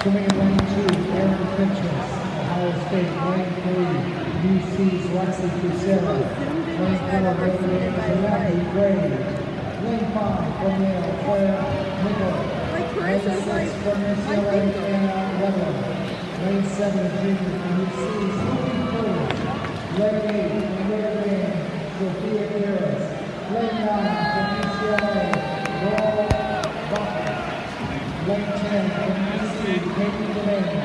Swimming in lane 2, Aaron Finchess, Ohio State. Lane 3, UC's Lexi Cusera. Lane 4, Notre Dame's Jackie Graves. Lane 5, from Yale, Claire Nichols. Lane 6, from UCLA, Anna Weber. Lane 7, junior from UC's Stephen Curtis. Lane 8, from Notre Dame, Sophia Harris. Lane 9, from UCLA, Laurel Bucket. Lane 10, from UC, Katie Delaney.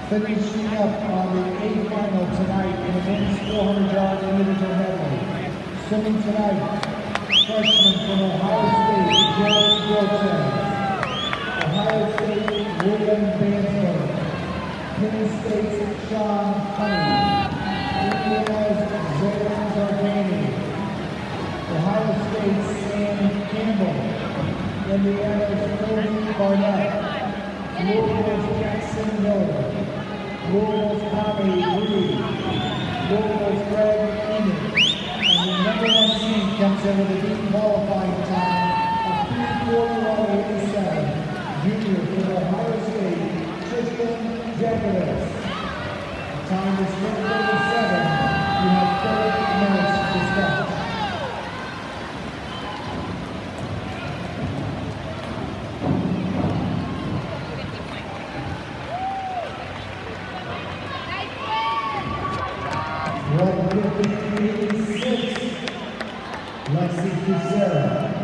Finishing up on the A final tonight in the men's 400-yard individual medley. Swimming tonight, freshman from Ohio State, Jared Grotes. Ohio State, William Bansberg. Penn State's Sean Honey. Indiana's Zayden Zardani. Ohio State's Sam Campbell. Indiana's Cody Barnett. Louisville's Jackson Miller. Louisville's Tommy Reed. Louisville's Greg Enid. And the number 1 seed comes in with a deep qualifying time of 3:41.87. Junior from Ohio State, Tristan Jacobus. The time is 4:37. You have 30 minutes to start. Lexi Cusera.